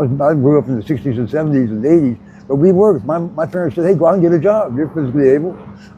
I grew up in the 60s and 70s and 80s, but we worked. My parents said, hey, go out and get a job. You're physically able.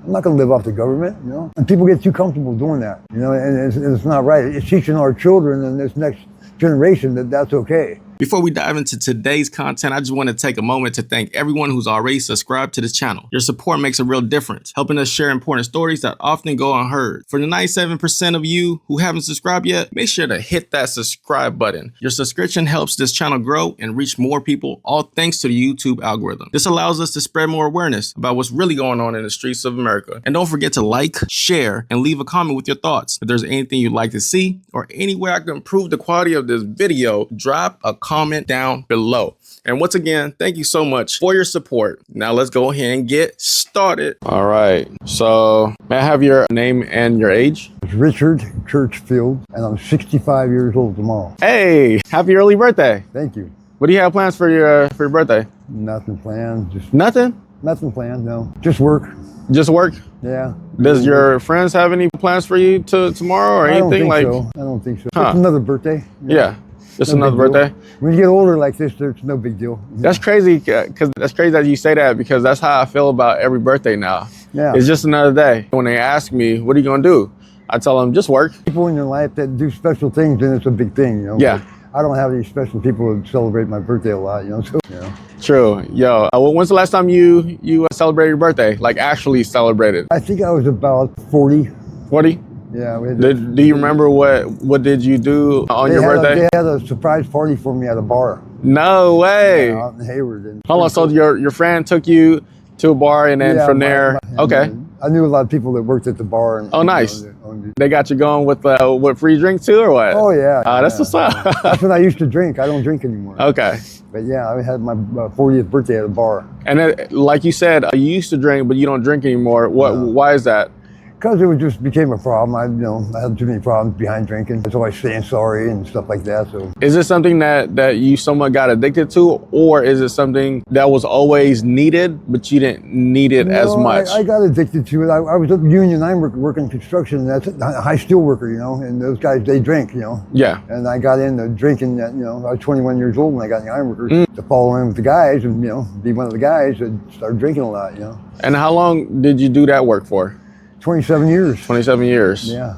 I'm not going to live off the government, you know? And people get too comfortable doing that, you know, and it's not right. It's teaching our children and this next generation that that's okay. Before we dive into today's content, I just want to take a moment to thank everyone who's already subscribed to this channel. Your support makes a real difference, helping us share important stories that often go unheard. For the 97% of you who haven't subscribed yet, make sure to hit that subscribe button. Your subscription helps this channel grow and reach more people, all thanks to the YouTube algorithm. This allows us to spread more awareness about what's really going on in the streets of America. And don't forget to like, share, and leave a comment with your thoughts. If there's anything you'd like to see or any way I can improve the quality of this video, drop a comment down below. And once again, thank you so much for your support. Now let's go ahead and get started. All right, so may I have your name and your age? It's Richard Churchfield, and I'm 65 years old tomorrow. Hey, happy early birthday. Thank you. What do you have plans for your birthday? Nothing planned. Just Nothing? nothing planned, no. Just work. Just work? Yeah. Does your friends have any plans for you tomorrow or anything? I don't think so. Huh. It's another birthday. Yeah. Just No another big deal. birthday? When you get older like this, there's no big deal. That's crazy, because that's crazy that you say that, because that's how I feel about every birthday now. Yeah. It's just another day. When they ask me, what are you gonna do? I tell them, just work. People in your life that do special things, then it's a big thing, you know? Yeah. But I don't have any special people who celebrate my birthday a lot, you know? So, you know. True. Yo, when's the last time you celebrated your birthday? Like actually celebrated? I think I was about 40. 40? Yeah. Do you remember what did you do on your birthday? They had a surprise party for me at a bar. No way. Out in Hayward. And Hold on, so your friend took you to a bar, and then from there, okay. I knew a lot of people that worked at the bar. And, Oh, nice. You know, They got you going with free drinks too, or what? oh, yeah. That's what's up. That's when I used to drink. I don't drink anymore. Okay. But yeah, I had my 40th birthday at a bar. And like you said, you used to drink, but you don't drink anymore. Why is that? Because it just became a problem. I had too many problems behind drinking. So I was saying sorry and stuff like that. So Is it something that you somewhat got addicted to, or is it something that was always needed, but you didn't need it as much? I got addicted to it. I was at the union. I'm working construction, and that's a high steel worker, you know, and those guys, they drink, you know. Yeah. And I got into drinking at, you know, I was 21 years old when I got in the ironworkers to follow in with the guys and, you know, be one of the guys that started drinking a lot, you know. And how long did you do that work for? 27 years. 27 years. Yeah.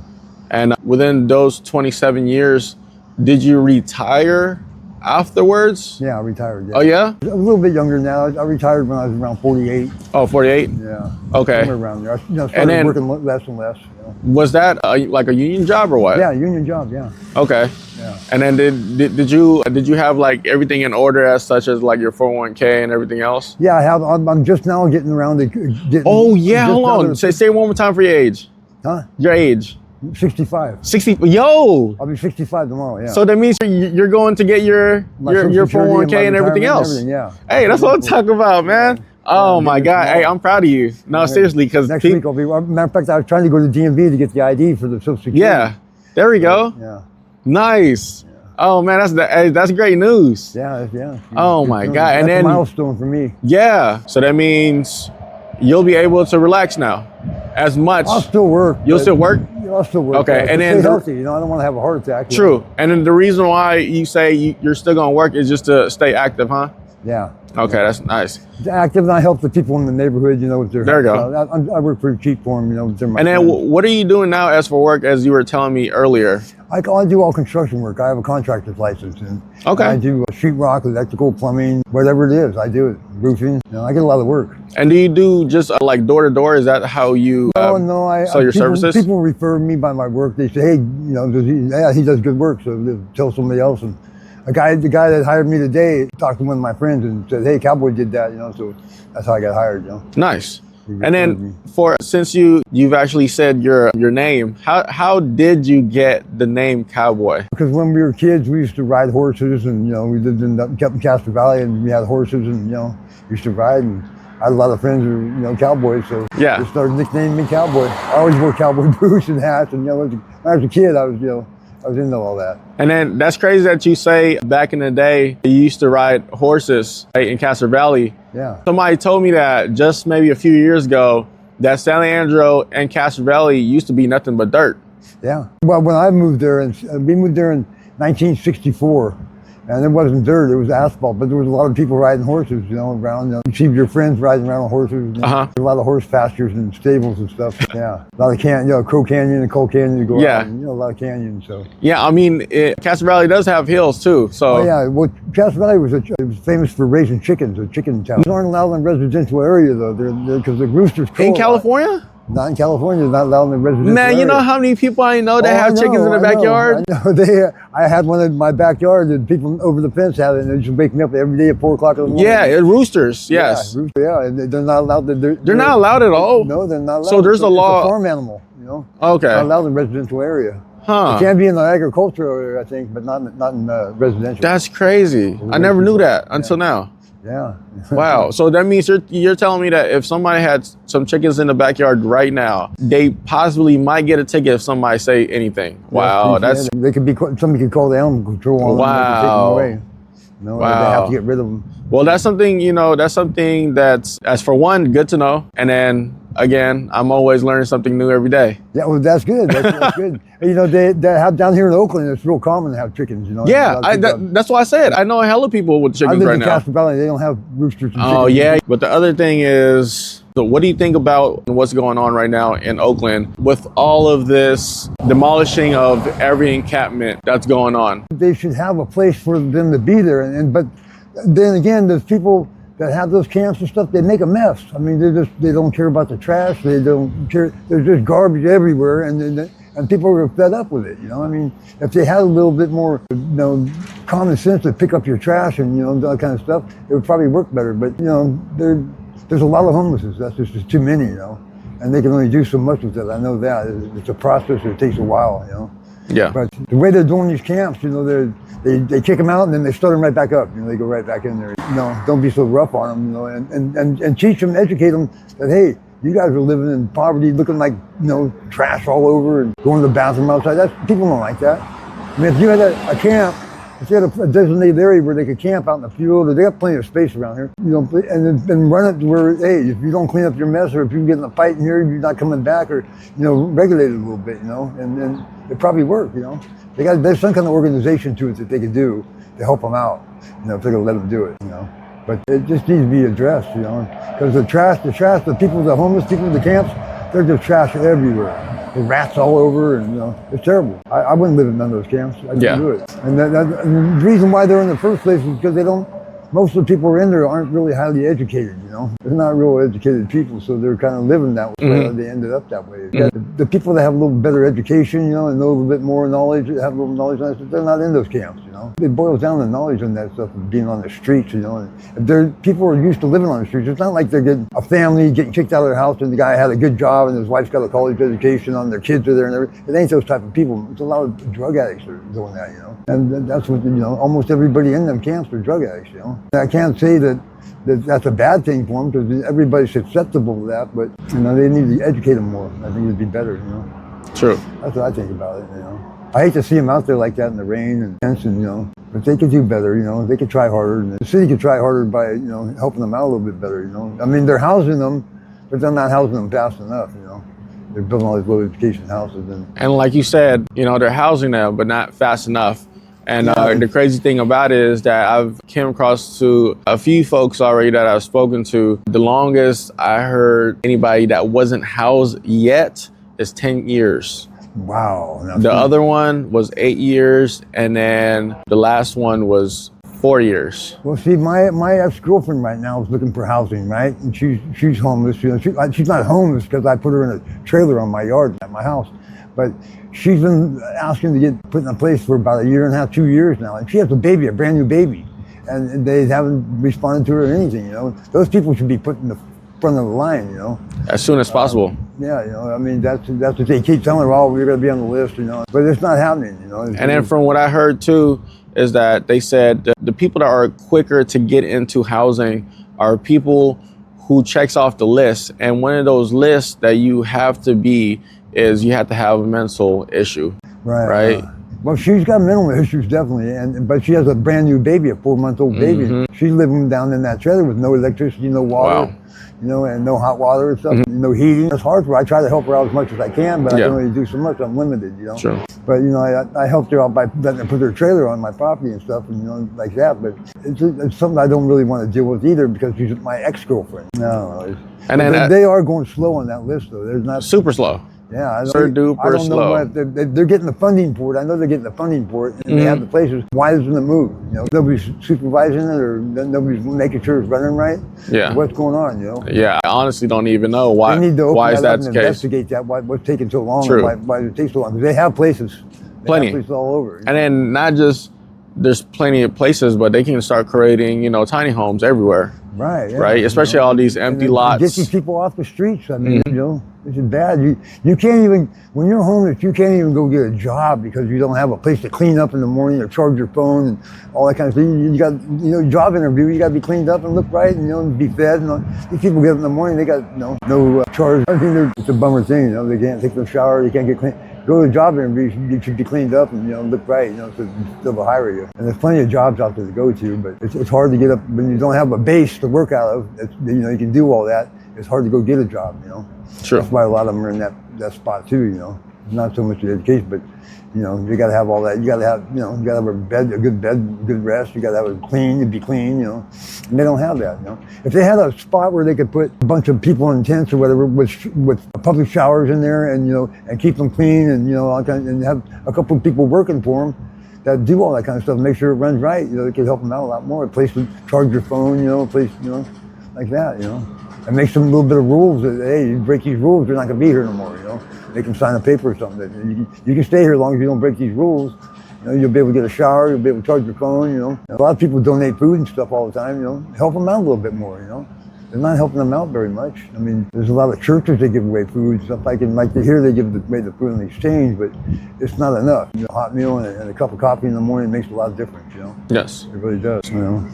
And within those 27 years, did you retire afterwards? Yeah, I retired. Yeah. Oh, yeah? A little bit younger now. I retired when I was around 48. Oh, 48? Yeah. Okay. Somewhere around there. I started And then- working less and less. You know. Was that like a union job or what? Yeah, union job, yeah. Okay. Yeah. And then did you have like everything in order, as such as like your 401k and everything else? Yeah, I'm just now getting around to getting. Oh yeah, hold on. Say it one more time for your age. Huh? Your age. 65. 60. Yo. I'll be 65 tomorrow, yeah. So that means you're going to get your Social Security 401k and everything else. everything, yeah. Hey, that's what I'm talking about, man. Oh my God. Hey, I'm proud of you. No, seriously, because next week I'll be. Matter of fact, I was trying to go to DMV to get the ID for the Social Security. yeah, there we go. Yeah. Nice. Oh man, that's great news. Yeah, yeah. Oh my God. That's And then a milestone for me. yeah, so that means you'll be able to relax now as much. I'll still work. You'll still work? I'll still work. Okay, yeah, and to then stay healthy. You know, I don't want to have a heart attack. you know. True. And then the reason why you say you're still gonna work is just to stay active, huh? Yeah. Okay, that's nice. Active, and I help the people in the neighborhood. You know, with their. There you go. I work pretty cheap for them. You know, they're my And then friends. what are you doing now as for work, as you were telling me earlier? I do all construction work. I have a contractor's license, and Okay. I do sheetrock, electrical, plumbing, whatever it is. I do it. Roofing. You know, I get a lot of work. And do you do just like door to door? Is that how you No, I sell your people, services? People refer me by my work. They say, hey, you know, he does good work, so they'll tell somebody else. And the guy that hired me today talked to one of my friends and said, hey, Cowboy did that, you know, so that's how I got hired, you know. Nice. He And then referred me. since you've actually said your name, how did you get the name Cowboy? Because when we were kids, we used to ride horses, and, you know, we lived kept in Castro Valley, and we had horses, and, you know, used to ride, and I had a lot of friends who were, you know, cowboys, so Yeah. they started nicknaming me Cowboy. I always wore cowboy boots and hats, and, you know, when I was a kid, I was into all that. And then that's crazy that you say back in the day you used to ride horses in Castro Valley. Yeah. Somebody told me that just maybe a few years ago that San Leandro and Castro Valley used to be nothing but dirt. Yeah. Well, when I moved there, and we moved there in 1964, And it wasn't dirt, it was asphalt, but there was a lot of people riding horses, you know, around. You see your friends riding around on horses. You know, a lot of horse pastures and stables and stuff. Yeah, a lot of Crow Canyon and Coal Canyon to go out. And, you know, a lot of canyons. So. Yeah, I mean, Castro Valley does have hills too. So. Oh yeah, well, Castro Valley was famous for raising chickens, a chicken town. These aren't allowed in residential area though, because the roosters. In California? Not in California, not allowed in the residential area. You know how many people I know that have chickens in their backyard? I know. I had one in my backyard, and people over the fence had it, and they just wake me up every day at 4 o'clock in the morning. Yeah, roosters, yes. Yeah, they're not allowed to. They're not allowed at all? No, they're not allowed. So there's a law. It's a farm animal, you know? Okay. Not allowed in the residential area. It can be in the agricultural area, I think, but not in residential. That's crazy. I never knew that until now. Yeah. Wow. So that means you're telling me that if somebody had some chickens in the backyard right now, they possibly might get a ticket if somebody say anything. Wow. That's. They could be. Somebody could call the animal control on them and take them away. You know, they have to get rid of them. Well, that's something. You know, that's something that's, as for one, good to know, and then. Again, I'm always learning something new every day. Yeah, well, that's good. That's good. You know, they have down here in Oakland, it's real common to have chickens, you know. Yeah, that's why I said. I know a hell of people with chickens right now. I live in Castro Valley, they don't have roosters and chickens. Oh, yeah. But the other thing is, so what do you think about what's going on right now in Oakland with all of this demolishing of every encampment that's going on? They should have a place for them to be there. But then again, there's people that have those camps and stuff, they make a mess. I mean, they don't care about the trash. They don't care. There's just garbage everywhere, and people are fed up with it. You know, I mean, if they had a little bit more, you know, common sense to pick up your trash and you know that kind of stuff, it would probably work better. But you know, there's a lot of homelessness. That's just too many, you know, and they can only do so much with it. I know that it's a process. It takes a while, you know. Yeah. But the way they're doing these camps, you know, they kick them out and then they start them right back up. You know, they go right back in there. You know, don't be so rough on them, you know, and teach them, educate them that, hey, you guys are living in poverty, looking like, you know, trash all over and going to the bathroom outside. People don't like that. I mean, if you had a camp, if you had a designated area where they could camp out in the field, or they got plenty of space around here, you know, and run it to where, hey, if you don't clean up your mess, or if you get in a fight in here, you're not coming back, or, you know, regulate it a little bit, you know, and it probably work, you know. There's some kind of organization to it that they can do to help them out, you know, if they're gonna let them do it, you know. But it just needs to be addressed, you know, because the people, the homeless people in the camps, they're just trash everywhere. There's rats all over, and you know, it's terrible. I wouldn't live in none of those camps. I couldn't do it. And and the reason why they're in the first place is because most of the people who are in there aren't really highly educated, you know. They're not real educated people, so they're kind of living that way. Mm-hmm. They ended up that way. The people that have a little better education, you know, and know a little bit more knowledge, have a little knowledge on that, they're not in those camps, you know. It boils down to knowledge on that stuff of being on the streets, you know. And if people are used to living on the streets, it's not like they're getting a family getting kicked out of their house and the guy had a good job and his wife's got a college education and their kids are there and everything. It ain't those type of people. It's a lot of drug addicts that are doing that, you know. And that's what, you know, almost everybody in them camps are drug addicts, you know. I can't say that's a bad thing for them because everybody's susceptible to that, but, you know, they need to educate them more. I think it'd be better, you know. True. That's what I think about it, you know. I hate to see them out there like that in the rain and tents, and, you know, but they could do better, you know. They could try harder, and the city could try harder by, you know, helping them out a little bit better, you know. I mean, they're housing them, but they're not housing them fast enough, you know. They're building all these low education houses. And like you said, you know, they're housing them, but not fast enough. And the crazy thing about it is that I've came across to a few folks already that I've spoken to. The longest I heard anybody that wasn't housed yet is 10 years. Wow. The other one was 8 years, and then the last one was 4 years. Well, see, my ex-girlfriend right now is looking for housing, right? And she's homeless. You know, she's not homeless because I put her in a trailer on my yard at my house, but she's been asking to get put in a place for about 1.5 years, 2 years now, and she has a baby, a brand new baby, and they haven't responded to her or anything. You know, those people should be put in the front of the line. You know, as soon as possible. Yeah, you know, I mean, that's what they keep telling her. Oh, we're going to be on the list, you know, but it's not happening. You know, and then from what I heard too is that they said the people that are quicker to get into housing are people who checks off the list, and one of those lists that you have to be is you have to have a mental issue. Right. Well, she's got mental issues, definitely, but she has a brand new baby, a 4-month-old baby. Mm-hmm. She's living down in that trailer with no electricity, no water, you know, and no hot water and stuff, no heating. It's hard for her. I try to help her out as much as I can, but I can only do so much. I'm limited, you know. Sure. But I helped her out by letting her put her trailer on my property and stuff, and like that. But it's something I don't really want to deal with either because she's my ex-girlfriend. No, And then they are going slow on that list though. There's not super slow. Yeah, I Super don't duper know slow. what they're getting the funding for it. I know they're getting the funding for it, and they have the places. Why doesn't it move? Nobody's supervising it, or nobody's making sure it's running right. Yeah. So what's going on? Yeah, I honestly don't even know why. They need to open why is that that up the and case? investigate that. What's taking so long? True. Why does it take so long? Because they have places. They Plenty. have places all over. And then not just there's plenty of places, but they can start creating tiny homes everywhere. Right. Yeah, Right. Especially all these empty lots. Get these people off the streets. I mean, this is bad. You can't even, when you're homeless, you can't even go get a job because you don't have a place to clean up in the morning or charge your phone and all that kind of thing. You got, job interview, you got to be cleaned up and look right and, be fed. And these people get up in the morning, they got no charge. I mean, it's a bummer thing, They can't take no shower, they can't get clean. Go to a job interview, you should be cleaned up and look right, so they'll hire you. And there's plenty of jobs out there to go to, but it's hard to get up when you don't have a base to work out of. You can do all that. It's hard to go get a job, Sure. That's why a lot of them are in that spot too, Not so much the education, but you got to have all that. You got to have, you got to have a good bed, good rest. You got to have it clean, to be clean, And they don't have that, If they had a spot where they could put a bunch of people in tents or whatever with public showers in there and, and keep them clean and, and have a couple of people working for them that do all that kind of stuff, make sure it runs right, it could help them out a lot more. A place to charge your phone, a place, like that, And make some little bit of rules that, hey, you break these rules, you're not going to be here no more, They can sign a paper or something. You can stay here as long as you don't break these rules. You'll be able to get a shower, you'll be able to charge your phone, A lot of people donate food and stuff all the time, Help them out a little bit more, They're not helping them out very much. I mean, there's a lot of churches that give away food, stuff like here they give away the food in exchange, but it's not enough. A hot meal and a cup of coffee in the morning makes a lot of difference, Yes. It really does,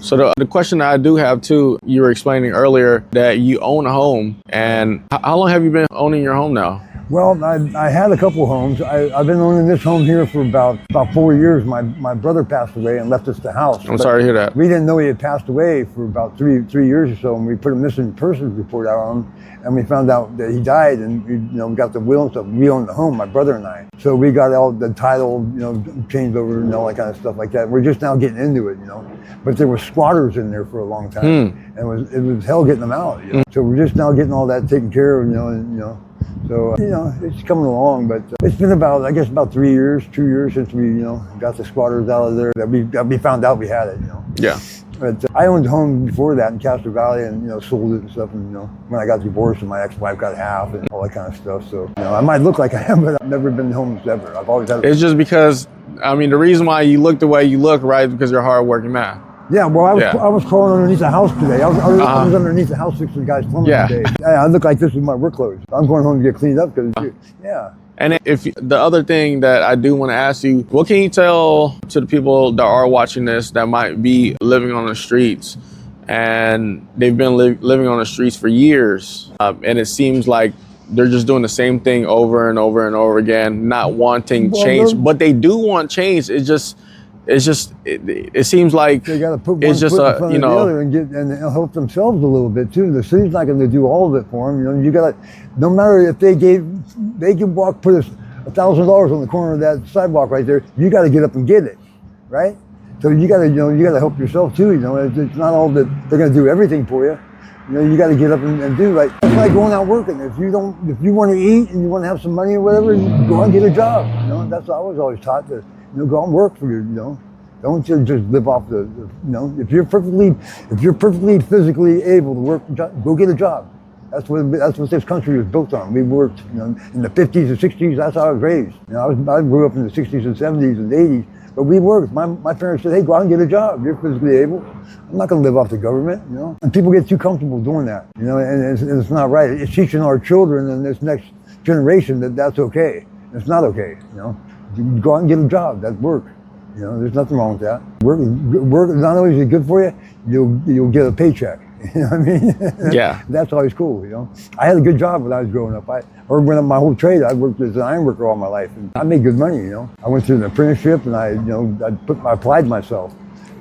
So the question that I do have too, you were explaining earlier that you own a home, and how long have you been owning your home now? Well, I had a couple homes. I've been owning this home here for about 4 years. My brother passed away and left us the house. I'm sorry to hear that. We didn't know he had passed away for about three years or so, and we put a missing persons report out on him, and we found out that he died, and we got the will and stuff. We owned the home, my brother and I. So we got all the title, changed over and all that kind of stuff like that. We're just now getting into it, But there were squatters in there for a long time, and it was hell getting them out. So we're just now getting all that taken care of, So, it's coming along, but it's been about 3 years, 2 years since we, got the squatters out of there, that we found out we had it, Yeah. But I owned a home before that in Castro Valley and, sold it and stuff. And, when I got divorced and my ex-wife got half and all that kind of stuff. So, I might look like I am, but I've never been homeless ever. I've always had It's just because, the reason why you look the way you look, right, is because you're a hard-working man. Yeah, well, I was crawling underneath the house today. I was underneath the house fixing the guy's plumbing today. Yeah, I look like this with my work clothes. I'm going home to get cleaned up because, And if the other thing that I do want to ask you, what can you tell to the people that are watching this that might be living on the streets and they've been living on the streets for years, and it seems like they're just doing the same thing over and over and over again, not wanting change, but they do want change. It seems like they got to put one it's just foot in front of the other and help themselves a little bit too. The city's not going to do all of it for them. You got to, no matter if they can put us $1,000 on the corner of that sidewalk right there. You got to get up and get it, right? So you got to help yourself too. It's not all that they're going to do everything for you. You got to get up and do like it's like going out working. If you want to eat and you want to have some money or whatever, you go out and get a job. That's what I was always taught to. Go out and work for you, Don't just live off if you're perfectly physically able to work, go get a job. That's what this country was built on. We worked, in the 50s and 60s. That's how I was raised. I grew up in the 60s and 70s and 80s, but we worked. My parents said, "Hey, go out and get a job. You're physically able. I'm not going to live off the government." And people get too comfortable doing that. And it's not right. It's teaching our children and this next generation that that's okay. It's not okay. You go out and get a job. That's work. There's nothing wrong with that. Work not only is it good for you, you'll get a paycheck. You know what I mean? Yeah. That's always cool. I had a good job when I was growing up. When my whole trade, I worked as an ironworker all my life, and I made good money. I went through an apprenticeship, and I applied myself.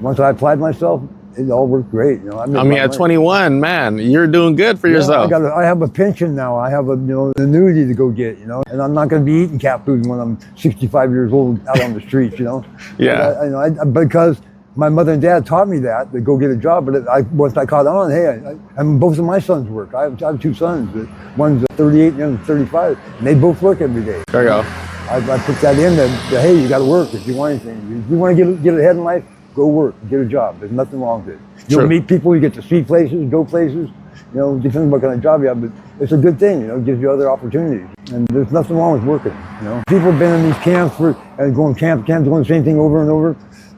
Once I applied myself, it all worked great. You know, I mean, at 21, man, you're doing good for yourself. I have a pension now. I have an annuity to go get, and I'm not going to be eating cat food when I'm 65 years old out on the streets, Yeah. Because my mother and dad taught me that to go get a job. But once I caught on, and both of my sons work. I have two sons. One's 38 and the other's 35, and they both work every day. There you go. I put that in that, hey, you got to work if you want anything. If you want to get ahead in life, go work, get a job. There's nothing wrong with it. You'll meet people, you get to see places, go places. Depends what kind of job you have, but it's a good thing. It gives you other opportunities. And there's nothing wrong with working. People have been in these camps going camp to camp, doing the same thing over and over.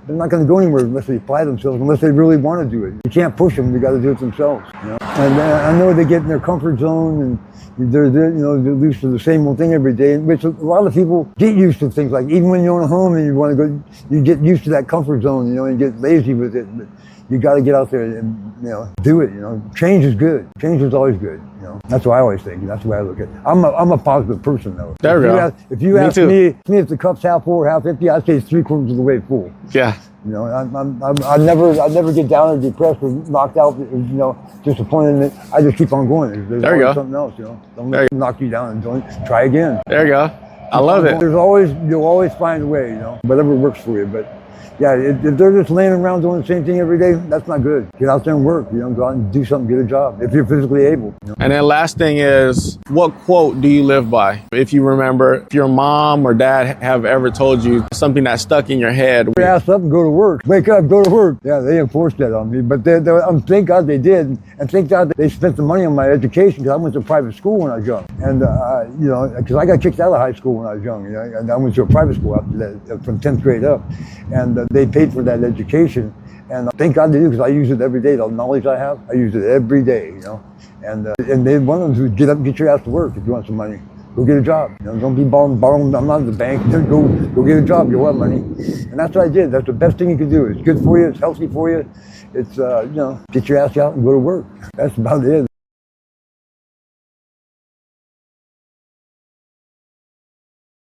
They're not going to go anywhere unless they apply themselves, unless they really want to do it. You can't push them. You got to do it themselves. And I know they get in their comfort zone and they're used to the same old thing every day, which a lot of people get used to things like, even when you own a home and you want to go, you get used to that comfort zone, and you get lazy with it. But you got to get out there and do it. Change is good. Change is always good. That's what I always think. That's the way I look at it. I'm a positive person though. There we go. If you ask me if the cup's half full or half empty, I'd say it's 3/4 of the way full. Yeah. I never get down or depressed or knocked out, disappointed. I just keep on going. There's there you go. Something else, Don't let it knock you down and don't try again. There you go. I love it. You'll always find a way, whatever works for you. But yeah, if they're just laying around doing the same thing every day, that's not good. Get out there and work, go out and do something, get a job, if you're physically able. And then last thing is, what quote do you live by? If you remember, if your mom or dad have ever told you something that stuck in your head. Get ass up and go to work. Wake up, go to work. Yeah, they enforced that on me, but thank God they did. And thank God they spent the money on my education, because I went to private school when I was young. And, because I got kicked out of high school when I was young, and I went to a private school after that, from 10th grade up. And they paid for that education, and thank God they do, because I use it every day. The knowledge I have, I use it every day, And they want them to get up and get your ass to work if you want some money. Go get a job. Don't be borrowing. I'm not at the bank. Go get a job. You'll have money. And that's what I did. That's the best thing you can do. It's good for you. It's healthy for you. It's get your ass out and go to work. That's about it.